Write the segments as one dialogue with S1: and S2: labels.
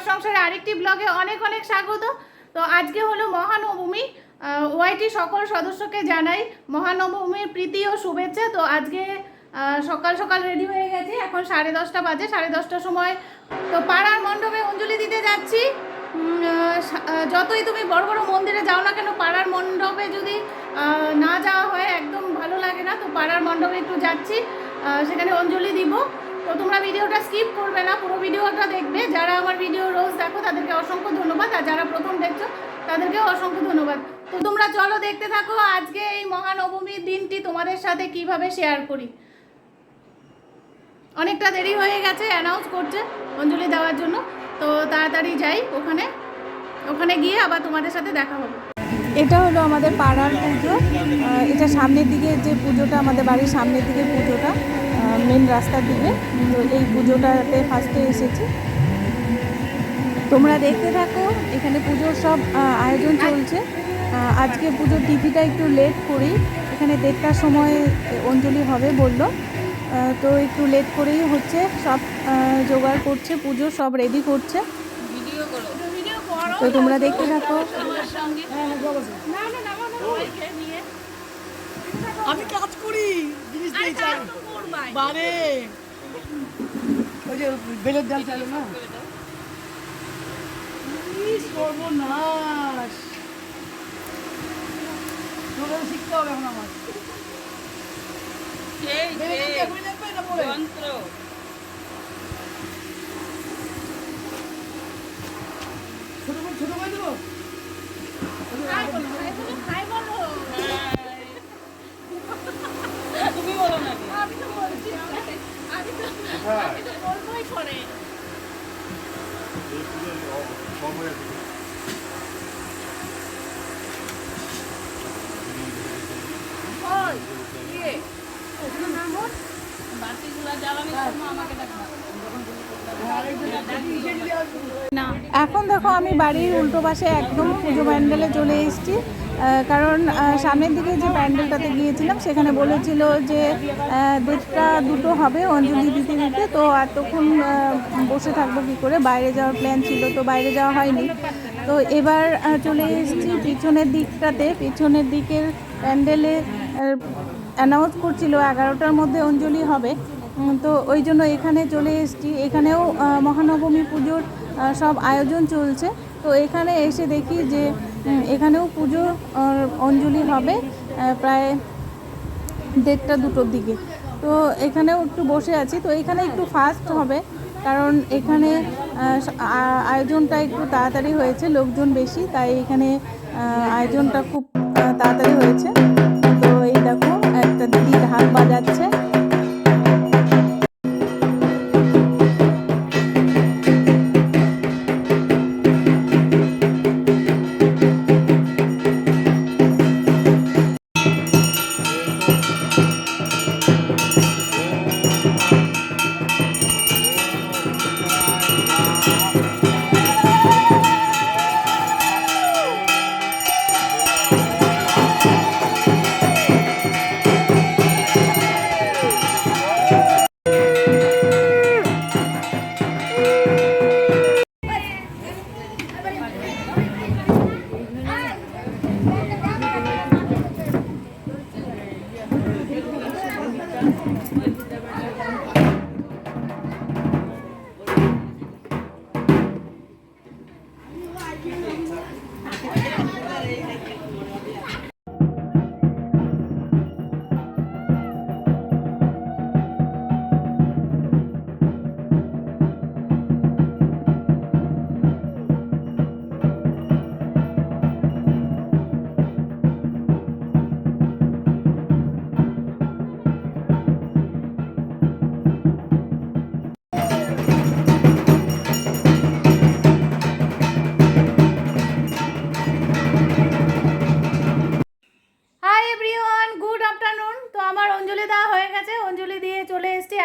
S1: সংসারে আরেকটি ব্লগে অনেক অনেক স্বাগত। তো আজকে হলো মহানবমী। ওয়াইটি সকল সদস্যকে জানাই মহানবমীর প্রীতি ও শুভেচ্ছা। তো আজকে সকাল সকাল রেডি হয়ে গেছি, এখন 10:30 বাজে। 10:30টার সময় তো পাড়ার মণ্ডপে অঞ্জলি দিতে যাচ্ছি। যতই তুমি বড় বড় মন্দিরে যাও না কেন, পাড়ার মণ্ডপে যদি না যাওয়া হয় একদম ভালো লাগে না। তো পাড়ার মণ্ডপে একটু যাচ্ছি, সেখানে অঞ্জলি দিব। তো তোমরা ভিডিওটা স্কিপ করবে না, পুরো ভিডিওটা দেখবে। যারা আমার ভিডিও রোজ দেখো তাদেরকে অসংখ্য ধন্যবাদ, আর যারা প্রথম দেখছো তাদেরকেও অসংখ্য ধন্যবাদ। তো তোমরা চলো দেখতে থাকো আজকে এই মহানবমীর দিনটি তোমাদের সাথে কিভাবে শেয়ার করি। অনেকটা দেরি হয়ে গেছে, অ্যানাউন্স করছে অঞ্জলি দেওয়ার জন্য। তো তাড়াতাড়ি যাই, ওখানে গিয়ে আবার তোমাদের সাথে দেখা হবে।
S2: এটা হলো আমাদের পাড়ার পুজো। এটা সামনের দিকে যে পুজোটা, আমাদের বাড়ির সামনের দিকে পুজোটা, মেন রাস্তার দিকে। তো এই পুজোটাতে ফার্স্টে এসেছি, তোমরা দেখতে থাকো। এখানে পুজোর সব আয়োজন চলছে। আজকে পুজোর তিথিটা একটু লেট করি, এখানে 1:30টার সময় অঞ্জলি হবে বললো। তো একটু লেট করেই হচ্ছে, সব জোগাড় করছে, পুজো সব রেডি করছে। তো তোমরা দেখতে থাকো।
S3: আমি কাজ করি, জিনিস দিয়ে চাই বারে ওই যে বেলের ডাল চাইলো না, সর্বনাশ। তোদের শিখতে হবে এখন আমার যন্ত্র। ছোট ভাই দেবো, তুমি বলো না। আমি তো বলছি, আমি তো বলবোই করে।
S2: এখন দেখো আমি বাড়ির উল্টো পাশে একদম পুজো প্যান্ডেলে চলে এসেছি। কারণ সামনের দিকে যে প্যান্ডেলটাতে গিয়েছিলাম সেখানে বলেছিল যে 2টা হবে অঞ্জলি দিতে দিতে। তো এতক্ষণ বসে থাকবো কী করে, বাইরে যাওয়ার প্ল্যান ছিল, তো বাইরে যাওয়া হয়নি। তো এবার চলে এসেছি পিছনের দিকটাতে। পিছনের দিকের প্যান্ডেলে অ্যানাউন্স করছিল 11টার মধ্যে অঞ্জলি হবে। তো ওই জন্য এখানে চলে এসেছি। এখানেও মহানবমী পুজোর সব আয়োজন চলছে। তো এখানে এসে দেখি যে এখানেও পুজো অঞ্জলি হবে প্রায় 1:30-2টোর দিকে। তো এখানেও একটু বসে আছি। তো এখানে একটু ফাস্ট হবে, কারণ এখানে আয়োজনটা একটু তাড়াতাড়ি হয়েছে, লোকজন বেশি, তাই এখানে আয়োজনটা খুব তাড়াতাড়ি হয়েছে। তো এই দেখো একটা দিদি ঢাক বাজাচ্ছে।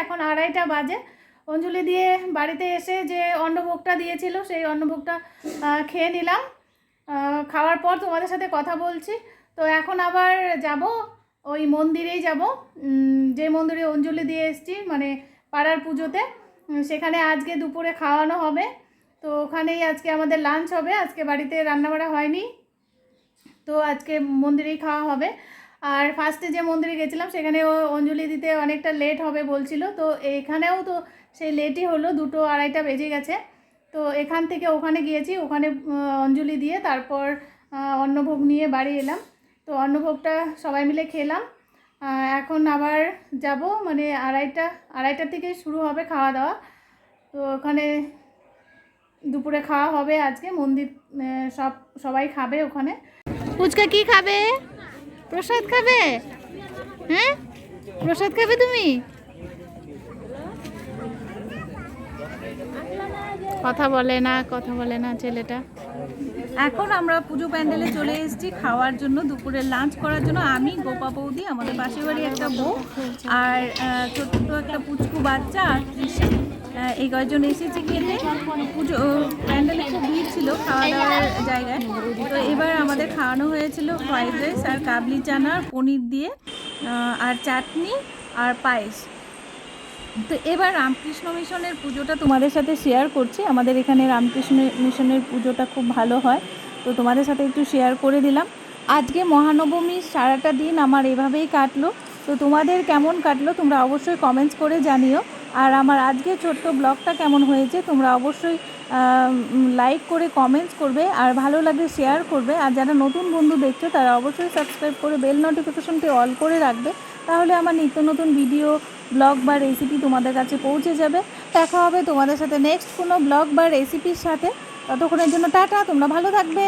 S1: এখন 2:30 বাজে। অঞ্জলি দিয়ে বাড়িতে এসে যে অন্নভোগটা দিয়েছিল সেই অন্নভোগটা খেয়ে নিলাম। খাওয়ার পর তোমাদের সাথে কথা বলছি। তো এখন আবার যাব, ওই মন্দিরেই যাব যে মন্দিরে অঞ্জলি দিয়ে এসেছি, মানে পাড়ার পুজোতে। সেখানে আজকে দুপুরে খাওয়ানো হবে। তো ওখানেই আজকে আমাদের লাঞ্চ হবে। আজকে বাড়িতে রান্নাবাড়া হয়নি, তো আজকে মন্দিরেই খাওয়া হবে। আর ফার্স্টে যে মন্দিরে গেছিলাম সেখানে ও অঞ্জলি দিতে অনেকটা লেট হবে বলছিল, তো এখানেও তো সেই লেটই হলো, 2-2:30 বেজে গেছে। তো এখান থেকে ওখানে গিয়েছি, ওখানে অঞ্জলি দিয়ে তারপর অন্নভোগ নিয়ে বাড়ি এলাম। তো অন্নভোগটা সবাই মিলে খেলাম। এখন আবার যাব, মানে 2:30 থেকে শুরু হবে খাওয়া দাওয়া। তো ওখানে দুপুরে খাওয়া হবে আজকে, মন্দির সবাই খাবে ওখানে। ফুচকা কি খাবে? প্রসাদ খাবে? হ্যাঁ, প্রসাদ খাবে তুমি? কথা বলে না ছেলেটা।
S2: এখন আমরা পুজো প্যান্ডেলে চলে এসেছি খাওয়ার জন্য, দুপুরে লাঞ্চ করার জন্য। আমি, গোপা বৌদি, আমাদের পাশের বাড়ি একটা বউ, আর ছোট্ট একটা পুচকু বাচ্চা আর তৃষা, এই কয়েকজন এসেছি খেতে। পুজো প্যান্ডেলে খুব ভিড় ছিল খাওয়া দাওয়ার জায়গায়। তো এবার আমাদের খাওয়ানো হয়েছিল ফ্রাইড রাইস আর কাবলি চানা পনির দিয়ে, আর চাটনি আর পায়েস। তো এবার রামকৃষ্ণ মিশনের পুজোটা তোমাদের সাথে শেয়ার করছি। আমাদের এখানে রামকৃষ্ণ মিশনের পুজোটা খুব ভালো হয়, তো তোমাদের সাথে একটু শেয়ার করে দিলাম। আজকে মহানবমীর সারাটা দিন আমার এভাবেই কাটলো। তো তোমাদের কেমন কাটলো তোমরা অবশ্যই কমেন্টস করে জানিও। আর আমার আজকে ছোট্ট ব্লগটা কেমন হয়েছে তোমরা অবশ্যই লাইক করে কমেন্টস করবে, আর ভালো লাগলে শেয়ার করবে। আর যারা নতুন বন্ধু দেখছো তারা অবশ্যই সাবস্ক্রাইব করে বেল নোটিফিকেশনটি অল করে রাখবে, তাহলে আমার নিত্য নতুন ভিডিও, ব্লগ বা রেসিপি তোমাদের কাছে পৌঁছে যাবে। দেখা হবে তোমাদের সাথে নেক্সট কোনো ব্লগ বা রেসিপির সাথে। ততক্ষণের জন্য টাটা, তোমরা ভালো থাকবে।